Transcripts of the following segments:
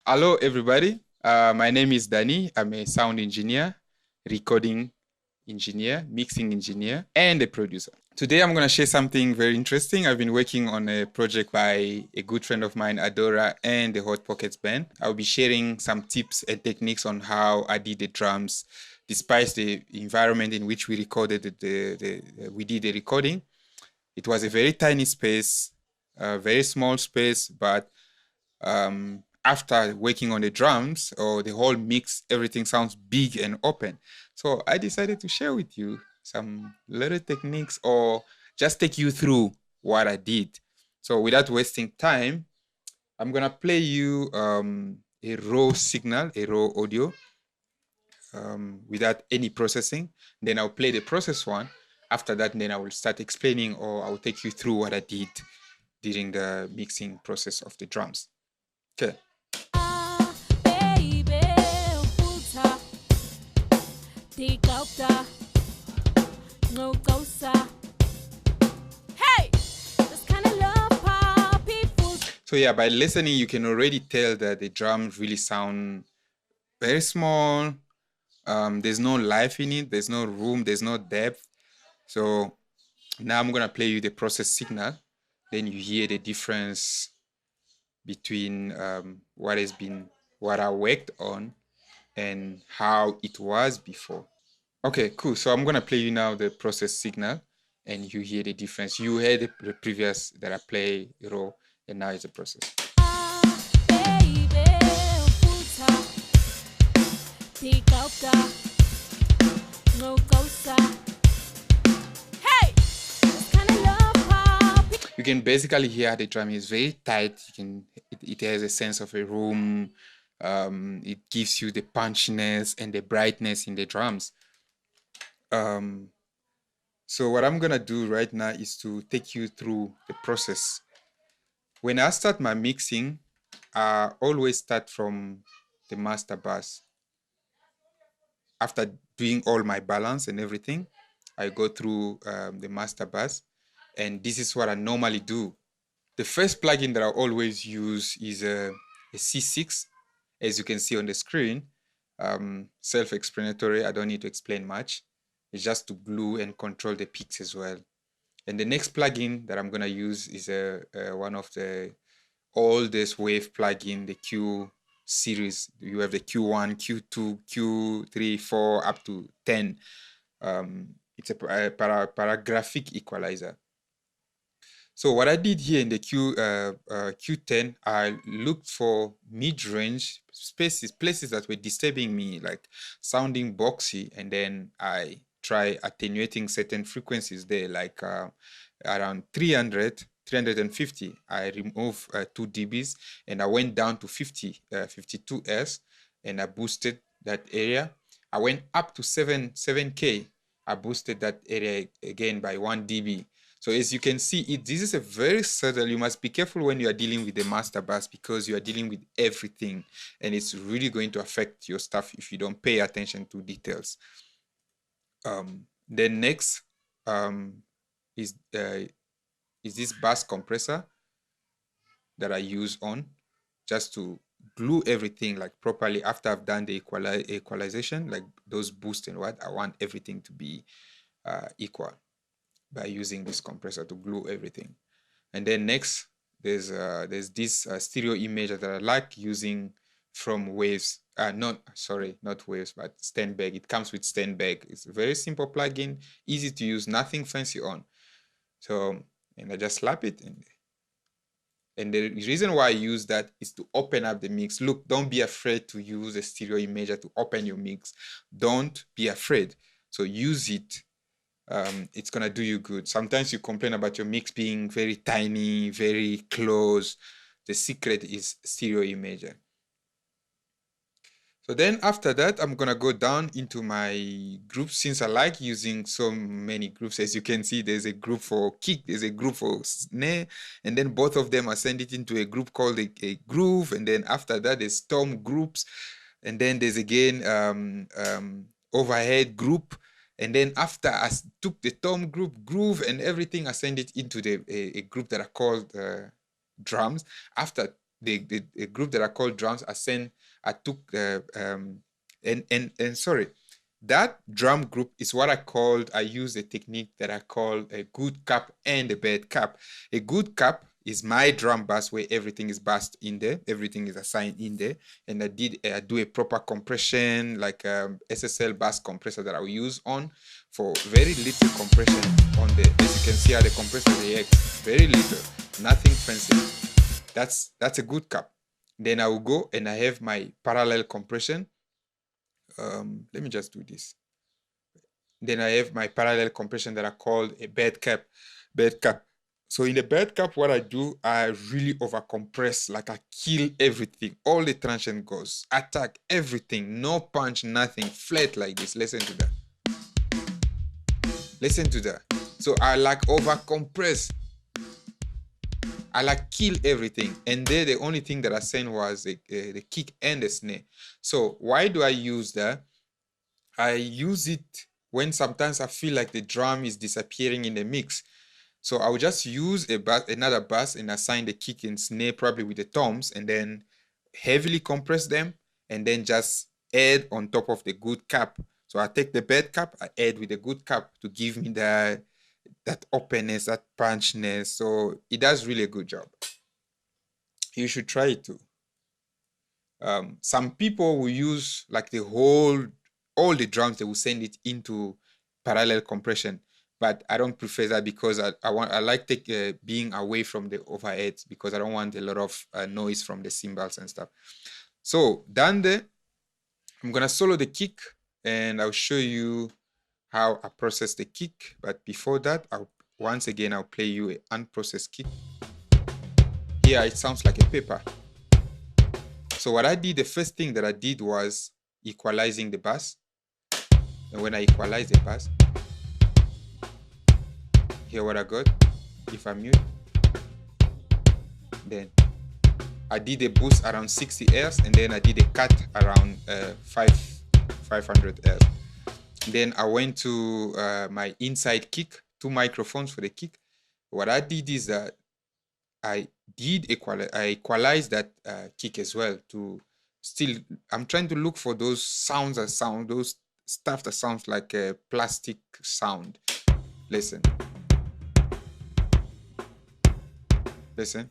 Hello, everybody. My name is Danny. I'm a sound engineer, recording engineer, mixing engineer, and a producer. Today, I'm going to share something very interesting. I've been working on a project by a good friend of mine, Adora, and the Hot Pockets band. I'll be sharing some tips and techniques on how I did the drums, despite the environment in which we recorded we did the recording. It was a very tiny space, a very small space, but after working on the drums or the whole mix, everything sounds big and open. So I decided to share with you some little techniques or just take you through what I did. So without wasting time, I'm gonna play you a raw signal, a raw audio without any processing. Then I'll play the process one. After that, then I will start explaining or I'll take you through what I did during the mixing process of the drums. Okay. So yeah, by listening, you can already tell that the drums really sound very small. There's no life in it. There's no room. There's no depth. So now I'm gonna play you the process signal. Then you hear the difference between what I worked on and how it was before. Okay, cool. So I'm gonna play you now the process signal, and you hear the difference. You heard the previous that I play raw, and now it's a process. You can basically hear the drum is very tight. It has a sense of a room. It gives you the punchiness and the brightness in the drums. So what I'm gonna do right now is to take you through the process. When I start my mixing, I always start from the master bass. After doing all my balance and everything, I go through the master bass, and this is what I normally do. The first plugin that I always use is a C6, as you can see on the screen. Self-explanatory, I don't need to explain much. It's just to glue and control the peaks as well. And the next plugin that I'm gonna use is one of the oldest wave plugin, the Q series. You have the Q1, Q2, Q3, 4, up to 10. It's a paragraphic equalizer. So what I did here in the Q10, I looked for mid-range spaces, places that were disturbing me, like sounding boxy, and then I try attenuating certain frequencies there, like around 300, 350. I removed 2 dBs, and I went down to 52 S, and I boosted that area. I went up to 7K. I boosted that area again by 1 dB. So as you can see, this is a very subtle. You must be careful when you are dealing with the master bass because you are dealing with everything, and it's really going to affect your stuff if you don't pay attention to details. Then next is this bass compressor that I use on just to glue everything like properly after I've done the equalization, like those boosts and what. I want everything to be equal by using this compressor to glue everything. And then next, there's this stereo image that I like using from Waves. Not Waves, but Steinberg. It comes with Steinberg. It's a very simple plugin, easy to use, nothing fancy on. So, and I just slap it in there. And the reason why I use that is to open up the mix. Look, don't be afraid to use a stereo imager to open your mix. Don't be afraid. So use it. It's gonna do you good. Sometimes you complain about your mix being very tiny, very close. The secret is stereo imager. So then after that, I'm gonna go down into my groups since I like using so many groups. As you can see, there's a group for kick, there's a group for snare, and then both of them are sent it into a group called a groove. And then after that, there's tom groups, and then there's again overhead group. And then after I took the tom group, groove, and everything, I send it into a group that I called drums. After the group that I call drums. I took and sorry, that drum group is what I use a technique that I call a good cap and a bad cap. A good cap is my drum bass where everything is bassed in there, everything is assigned in there, and I do a proper compression like SSL bass compressor that I will use on for very little compression on the, as you can see how the compressor reacts, very little, nothing fancy. That's a good cap. Then I will go and I have my parallel compression. Let me just do this. Then I have my parallel compression that I call a bed cap. So in the bed cap, what I do, I really over compress, like I kill everything. All the transient goes, attack everything, no punch, nothing, flat like this. Listen to that. Listen to that. So I like over compress. I like kill everything. And there the only thing that I sent was the kick and the snare. So why do I use that? I use it when sometimes I feel like the drum is disappearing in the mix. So I will just use another bass and assign the kick and snare probably with the toms and then heavily compress them and then just add on top of the good cap. So I take the bad cap, I add with the good cap to give me that openness, that punchness. So it does really a good job. You should try it too. Some people will use like all the drums, they will send it into parallel compression, but I don't prefer that because I like being away from the overheads because I don't want a lot of noise from the cymbals and stuff. So done there, I'm gonna solo the kick and I'll show you how I process the kick. But before that, once again I'll play you an unprocessed kick. Here it sounds like a paper. So what I did, the first thing that I did was equalizing the bass. And when I equalize the bass, hear what I got. If I mute, then I did a boost around 60 Hz and then I did a cut around 500 Hz. Then I went to my inside kick, 2 microphones for the kick. What I did is that I equalized that kick as well to still, I'm trying to look for those sounds that sound, those stuff that sounds like a plastic sound. Listen. Listen.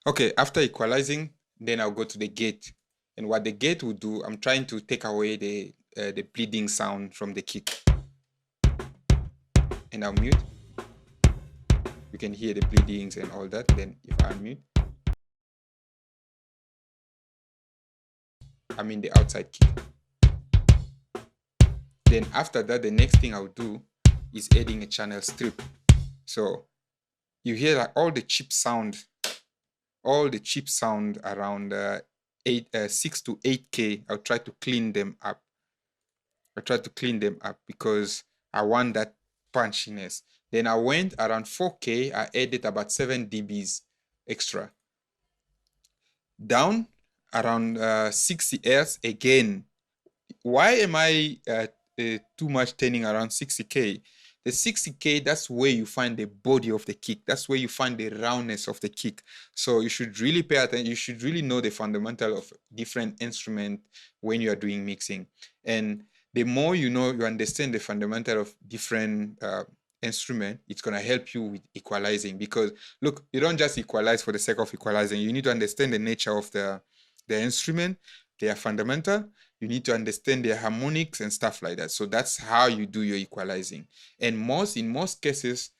Okay, after equalizing, then I'll go to the gate. And what the gate will do, I'm trying to take away the bleeding sound from the kick. And I'll mute. You can hear the bleedings and all that. Then if I unmute, I'm in the outside kick. Then after that, the next thing I'll do is adding a channel strip. So you hear like all the chip sound around 6 to 8K. I'll try to clean them up. Because I want that punchiness. Then I went around 4K. I added about 7 dBs extra. Down around 60 Hz again. Why am I too much turning around 60K? The 60K, that's where you find the body of the kick. That's where you find the roundness of the kick. So you should really pay attention. You should really know the fundamental of different instruments when you are doing mixing. And the more you know, you understand the fundamental of different instrument, it's going to help you with equalizing. Because look, you don't just equalize for the sake of equalizing. You need to understand the nature of the instrument. They are fundamental. You need to understand their harmonics and stuff like that. So that's how you do your equalizing. And in most cases,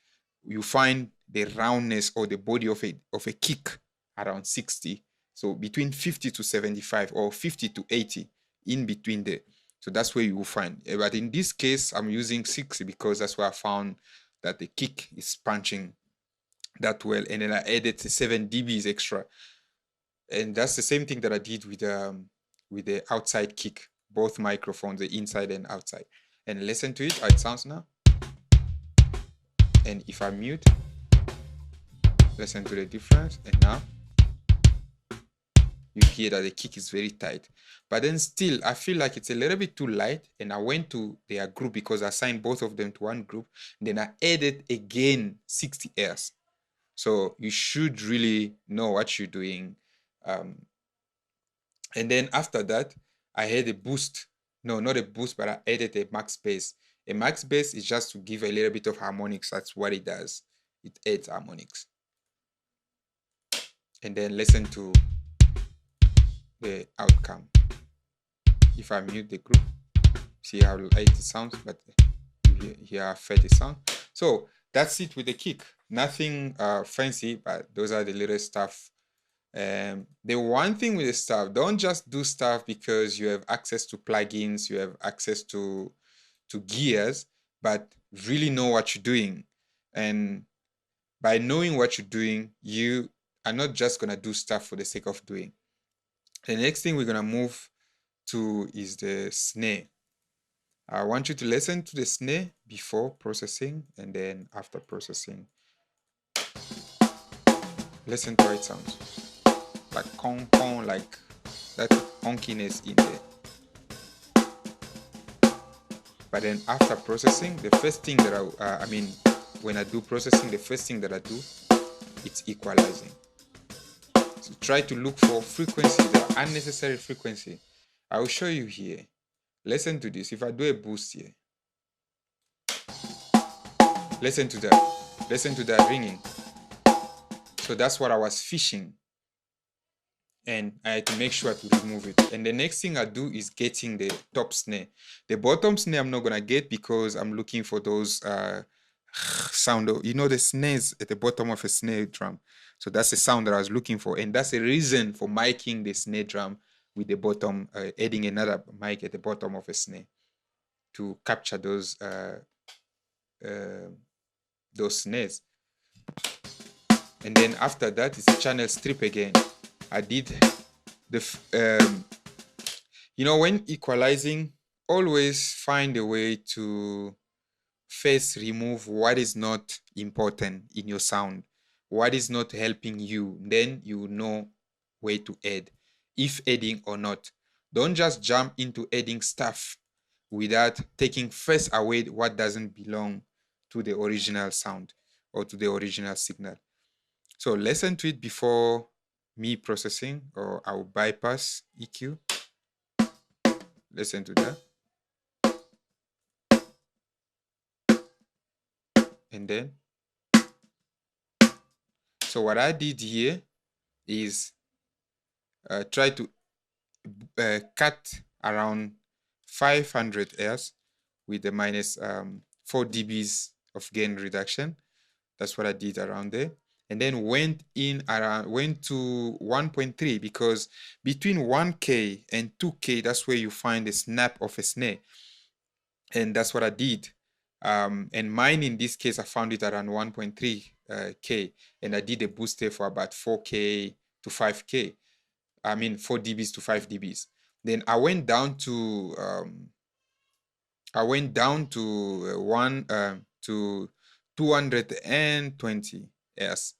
you find the roundness or the body of a kick around 60. So between 50 to 75 or 50 to 80, in between there. So that's where you will find. But in this case, I'm using 60 because that's where I found that the kick is punching that well. And then I added 7 dBs extra. And that's the same thing that I did with the outside kick, both microphones, the inside and outside. And listen to it, how it sounds now. And if I mute, listen to the difference. And now you hear that the kick is very tight. But then still, I feel like it's a little bit too light. And I went to their group because I assigned both of them to one group. Then I added again 60 Hz. So you should really know what you're doing. And then after that, I had a boost. No, not a boost, but I added a max bass. A max bass is just to give a little bit of harmonics. That's what it does. It adds harmonics. And then listen to the outcome. If I mute the group, see how light it sounds, but you hear how fat it sounds. So that's it with the kick. Nothing fancy, but those are the little stuff. The one thing with the stuff, don't just do stuff because you have access to plugins, you have access to gears, but really know what you're doing. And by knowing what you're doing, you are not just gonna do stuff for the sake of doing. The next thing we're gonna move to is the snare. I want you to listen to the snare before processing and then after processing. Listen to how it sounds. Like kong kong, like that honkiness in there. But then after processing, the first thing that when I do processing, the first thing that I do, it's equalizing. So try to look for frequency, the unnecessary frequency. I will show you here. Listen to this. If I do a boost here, listen to that ringing. So that's what I was fishing, and I had to make sure to remove it. And the next thing I do is getting the top snare. The bottom snare I'm not gonna get because I'm looking for those sound. You know, the snares at the bottom of a snare drum. So that's the sound that I was looking for, and that's the reason for miking the snare drum with the bottom, adding another mic at the bottom of a snare to capture those snares. And then after that is the channel strip again. I did the when equalizing, always find a way to first remove what is not important in your sound, what is not helping you. Then you know where to add, if adding or not. Don't just jump into adding stuff without taking first away what doesn't belong to the original sound or to the original signal. So listen to it before me processing, or I'll bypass EQ. Listen to that. And then, so what I did here is try to cut around 500 Hz with the minus 4 dBs of gain reduction. That's what I did around there. And then went to 1.3, because between 1K and 2K, that's where you find the snap of a snare. And that's what I did. And mine, in this case, I found it around 1.3 K. And I did a booster for about 4K to 5K. 4 dBs to 5 dBs. Then I went down to 220 Hz.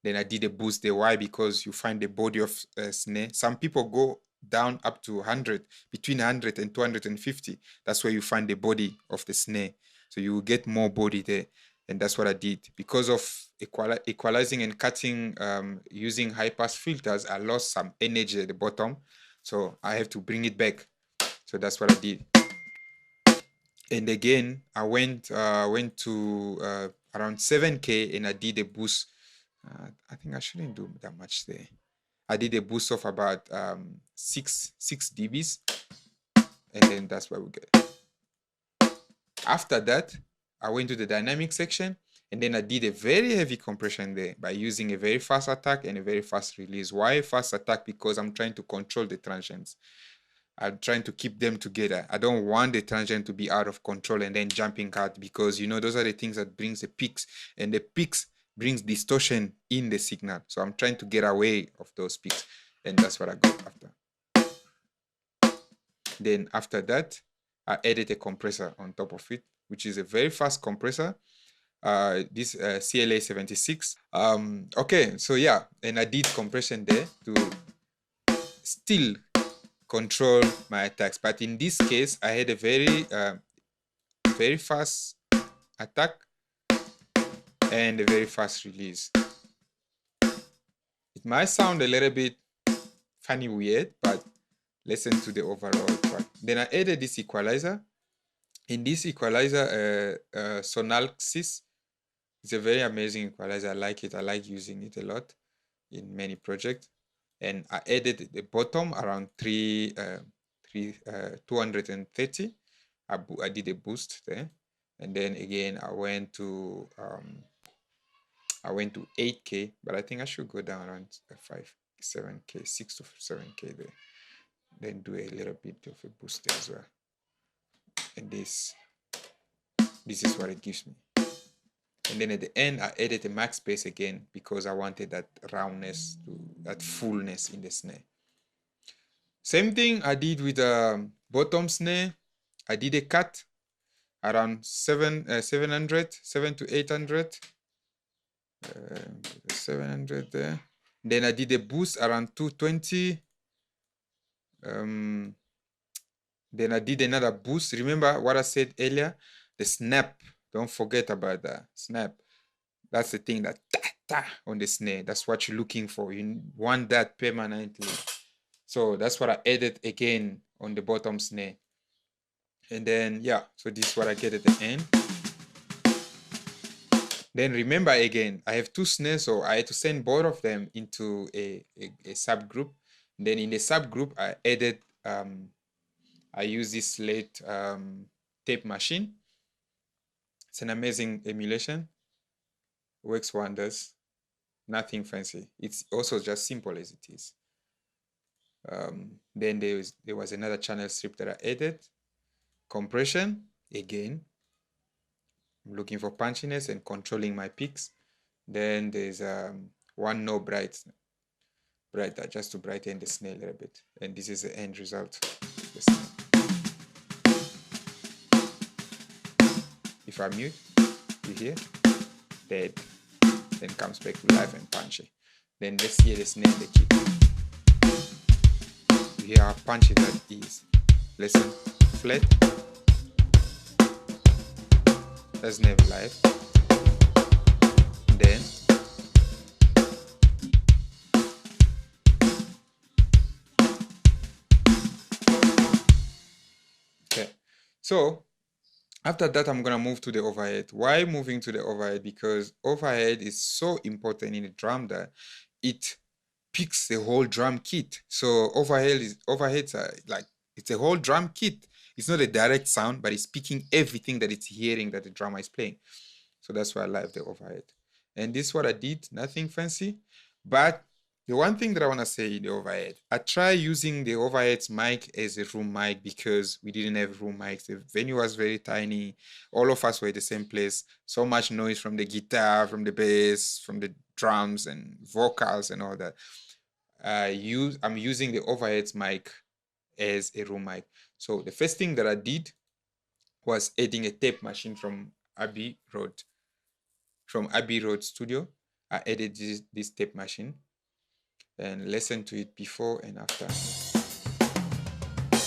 Then I did a boost there. Why? Because you find the body of snare. Some people go down up to 100, between 100 and 250. That's where you find the body of the snare. So you will get more body there. And that's what I did. Because of equalizing and cutting using high pass filters, I lost some energy at the bottom. So I have to bring it back. So that's what I did. And again, I went to around 7K, and I did a boost. I think I shouldn't do that much there. I did a boost of about 6 dBs, and then that's what we get. After that, I went to the dynamic section, and then I did a very heavy compression there by using a very fast attack and a very fast release. Why fast attack? Because I'm trying to control the transients. I'm trying to keep them together. I don't want the transient to be out of control and then jumping out, because those are the things that brings the peaks, and the peaks brings distortion in the signal. So I'm trying to get away of those peaks, and that's what I got after. Then after that, I added a compressor on top of it, which is a very fast compressor. This CLA 76. Okay, so yeah, and I did compression there to still control my attacks, but in this case I had a very fast attack and a very fast release. It might sound a little bit funny, weird, but listen to the overall track. Then I added this equalizer. In this equalizer, Sonalxis, it's a very amazing equalizer. I like it. I like using it a lot in many projects. And I added the bottom around 230. I did a boost there. And then again, I went to 8K, but I think I should go down around 7K, 6 to 7K there. Then do a little bit of a boost there as well. And this is what it gives me. And then at the end, I added a max bass again because I wanted that roundness, that fullness in the snare. Same thing I did with the bottom snare. I did a cut around 700 to 800. 700 there. Then I did a boost around 220. Then I did another boost. Remember what I said earlier? The snap. Don't forget about that snap. That's the thing, that ta on the snare. That's what you're looking for. You want that permanently. So that's what I added again on the bottom snare. And then, yeah, so this is what I get at the end. Then remember again, I have two snares, so I had to send both of them into a subgroup. Then in the subgroup, I added, I use this late tape machine. It's an amazing emulation. Works wonders. Nothing fancy. It's also just simple as it is. Then there was another channel strip that I added. Compression, again. I'm looking for punchiness and controlling my peaks. Then there's one no brighter, just to brighten the snare a little bit. And this is the end result. If I mute, you hear dead. Then comes back to life and punchy. Then let's hear the snare and the kick. You hear how punchy that is. Listen, flat. That's never live. Then okay. So after that, I'm gonna move to the overhead. Why moving to the overhead? Because overhead is so important in the drum that it picks the whole drum kit. So overheads are like, it's a whole drum kit. It's not a direct sound, but it's picking everything that it's hearing that the drummer is playing. So that's why I like the overhead. And this is what I did, nothing fancy. But the one thing that I want to say in the overhead, I try using the overhead's mic as a room mic because we didn't have room mics. The venue was very tiny. All of us were at the same place. So much noise from the guitar, from the bass, from the drums and vocals and all that. I'm using the overhead's mic as a room mic. So the first thing that I did was adding a tape machine from Abbey Road. From Abbey Road Studio, I added this tape machine and listen to it before and after.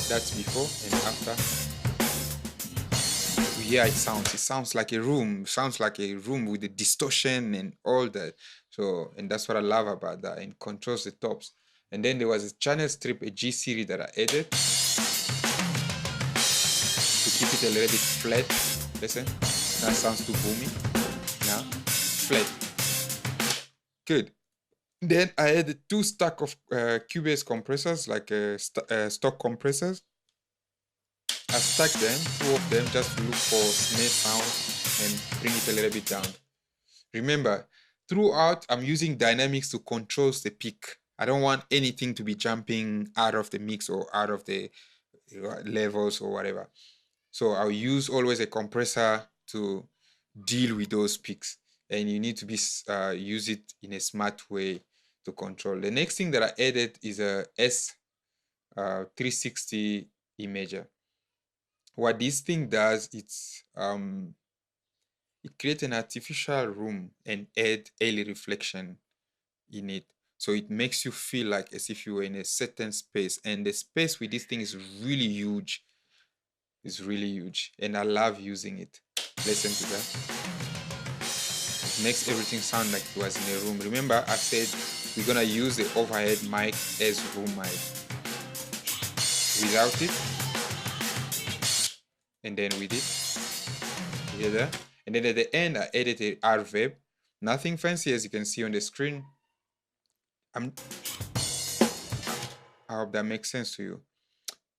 That's before and after. We hear it sounds. It sounds like a room. It sounds like a room with the distortion and all that. So, and that's what I love about that. And controls the tops. And then there was a channel strip, a G series that I added to keep it a little bit flat. Listen, that sounds too boomy. Now, flat. Good. Then I added two stack of Cubase compressors, like stock compressors. I stacked them, two of them, just to look for snare sound and bring it a little bit down. Remember, throughout, I'm using dynamics to control the peak. I don't want anything to be jumping out of the mix or out of the levels or whatever. So I'll use always a compressor to deal with those peaks. And you need to be use it in a smart way to control. The next thing that I added is a S360 imager. What this thing does, it creates an artificial room and add early reflection in it. So it makes you feel like as if you were in a certain space. And the space with this thing is really huge. It's really huge. And I love using it. Listen to that. Makes everything sound like it was in a room. Remember, I said we're gonna use the overhead mic as room mic. Without it, and then with it, you hear that? And then at the end, I added a reverb. Nothing fancy, as you can see on the screen. I hope that makes sense to you.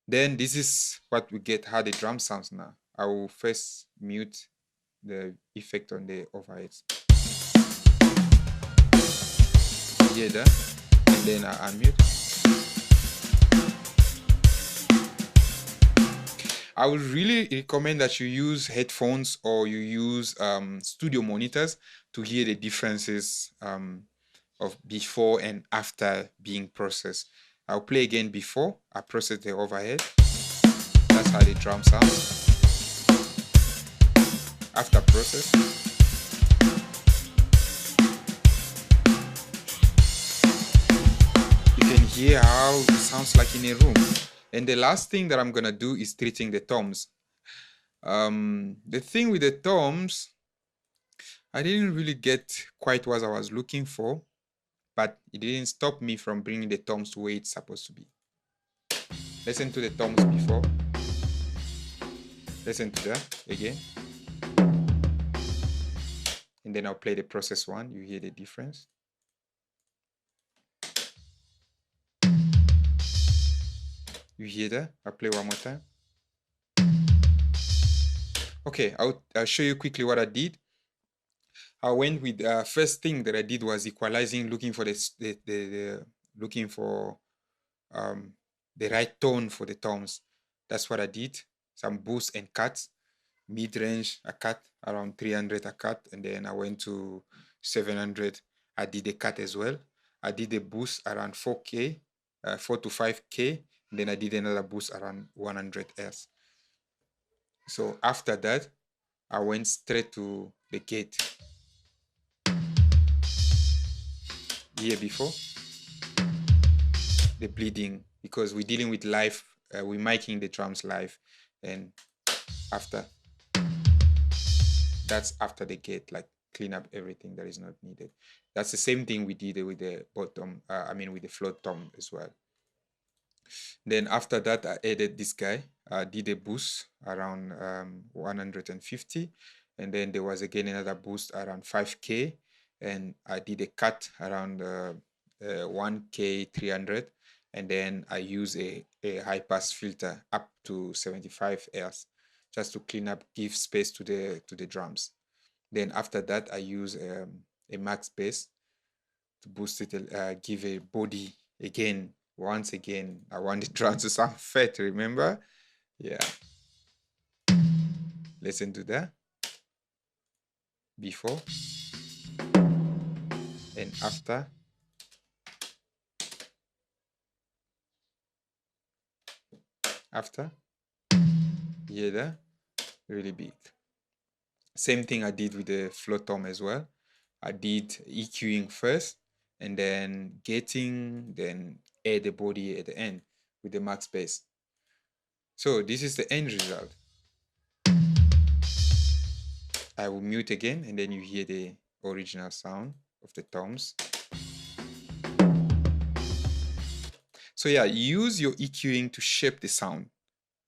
Then this is what we get, how the drum sounds now. I will first mute the effect on the overheads. You hear that? And then I unmute. I would really recommend that you use headphones or you use studio monitors to hear the differences of before and after being processed. I'll play again before I process the overhead. That's how the drum sounds. After process. You can hear how it sounds like in a room. And the last thing that I'm gonna do is treating the toms. The thing with the toms, I didn't really get quite what I was looking for, but it didn't stop me from bringing the toms to where it's supposed to be. Listen to the toms before. Listen to that again. And then I'll play the process one. You hear the difference. You hear that? I'll play one more time. Okay, I'll show you quickly what I did. I went with first thing that I did was equalizing, looking for the right tone for the toms. That's what I did. Some boost and cuts. Mid-range, I cut around 300. I cut, and then I went to 700. I did a cut as well. I did a boost around 4K, 4 to 5K. Then I did another boost around 100 Hz. So after that, I went straight to the gate. Here before, the bleeding, because we're dealing with live, we're miking the drums live, and after, that's after the gate, like clean up everything that is not needed. That's the same thing we did with the bottom, with the float tom as well. Then after that, I added this guy. I did a boost around 150, and then there was again another boost around 5K, and I did a cut around 1K 300, and then I use a high pass filter up to 75 Hz just to clean up, give space to the drums. Then after that, I use a max bass to boost it, give a body again. Once again, I want the drums to sound fat, remember? Yeah. Listen to that. Before and after. After. Hear that? Really big. Same thing I did with the float tom as well. I did EQing first, and then gating, then add the body at the end with the max bass. So this is the end result. I will mute again, and then you hear the original sound of the toms. So yeah, use your EQing to shape the sound.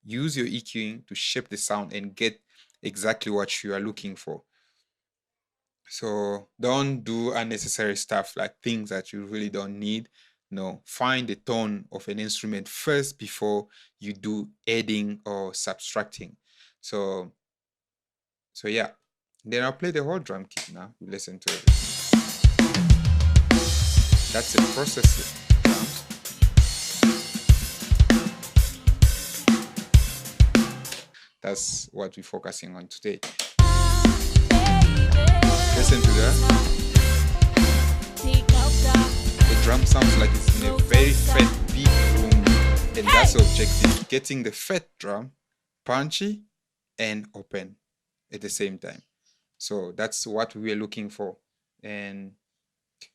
Use your EQing to shape the sound and get exactly what you are looking for. So don't do unnecessary stuff like things that you really don't need. No, find the tone of an instrument first before you do adding or subtracting. So yeah. Then I'll play the whole drum kit now. You listen to it. That's the process drums. That's what we're focusing on today. Listen to that. The drum sounds like it's in a very fat, big room, and that's the objective, getting the fat drum punchy and open at the same time. So that's what we were looking for, and